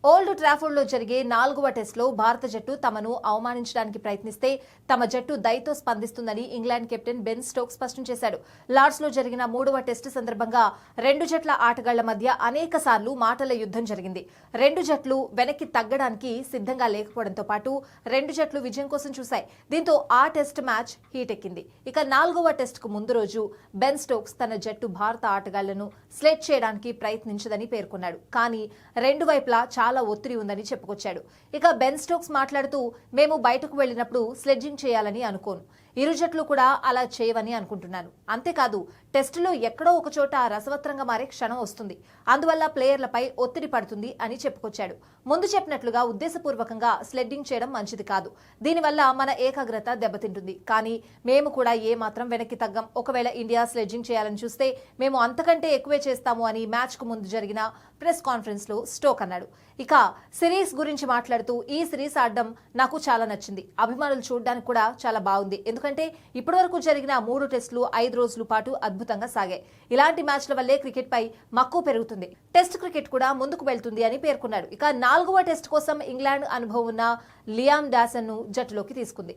Old Trafford లో జరిగే 4వ టెస్టులో భారత జట్టు తమను అవమానించడానికి ప్రయత్నిస్తే తమ జట్టు దయతో స్పందిస్తుందని ఇంగ్లాండ్ కెప్టెన్ బెన్ స్టోక్స్ స్పష్టం చేశాడు. లార్డ్స్ లో జరిగిన 3వ టెస్టు సందర్భంగా రెండు జట్ల ఆటగాళ్ల మధ్య అనేక సార్లు మాటల యుద్ధం జరిగింది. రెండు జట్లు వెనక్కి తగ్గడానికి సిద్ధంగా లేకపోవడంతో పాటు రెండు జట్లు విజయం కోసం చూశాయి. దీంతో ఆ టెస్ట్ మ్యాచ్ హీట్ ఎక్కింది. ఇక 4వ టెస్టుకు ముందు రోజు బెన్ స్టోక్స్ తన జట్టు భారత ఆటగాళ్లను స్లెడ్ చేయడానికి ప్రయత్నించదని పేర్కొన్నాడు. కానీ రెండు వైపులా చాలా ఒత్తిడి ఉందని చెప్పుకొచ్చాడు. ఇక బెన్ స్టోక్స్ మాట్లాడుతూ, మేము బయటకు వెళ్లినప్పుడు స్లెడ్జింగ్ చేయాలని అనుకోను. ఇరు జట్లు కూడా అలా చేయవని అనుకుంటున్నాను. అంతేకాదు, టెస్టులో ఎక్కడో ఒక చోట రసవత్రంగా మారే క్షణం వస్తుంది. అందువల్ల ప్లేయర్లపై ఒత్తిడి పడుతుంది అని చెప్పుకొచ్చాడు. ముందు చెప్పినట్లుగా ఉద్దేశపూర్వకంగా స్లెడ్డింగ్ చేయడం మంచిది కాదు. దీనివల్ల మన ఏకాగ్రత దెబ్బతింటుంది. కానీ మేము కూడా ఏ మాత్రం వెనక్కి తగ్గం. ఒకవేళ ఇండియా స్లెడ్జింగ్ చేయాలని చూస్తే మేము అంతకంటే ఎక్కువే చేస్తాము అని మ్యాచ్ కు ముందు జరిగిన ప్రెస్ కాన్ఫరెన్స్ లో స్టోక్ అన్నాడు. ఇక సిరీస్ గురించి మాట్లాడుతూ, ఈ సిరీస్ ఆడడం నాకు చాలా నచ్చింది. అభిమానులు చూడడానికి కూడా చాలా బాగుంది. ఎందుకంటే ఇప్పటివరకు జరిగిన 3 టెస్టులు 5 రోజుల పాటు అద్భుతంగా సాగాయి. ఇలాంటి మ్యాచ్ల వల్లే క్రికెట్ పై మక్కువ పెరుగుతుంది. టెస్ట్ క్రికెట్ కూడా ముందుకు వెళ్తుంది అని పేర్కొన్నాడు. ఇక 4వ టెస్ట్ కోసం ఇంగ్లాండ్ అనుభవం ఉన్న లియామ్ డాసన్ ను జట్టులోకి తీసుకుంది.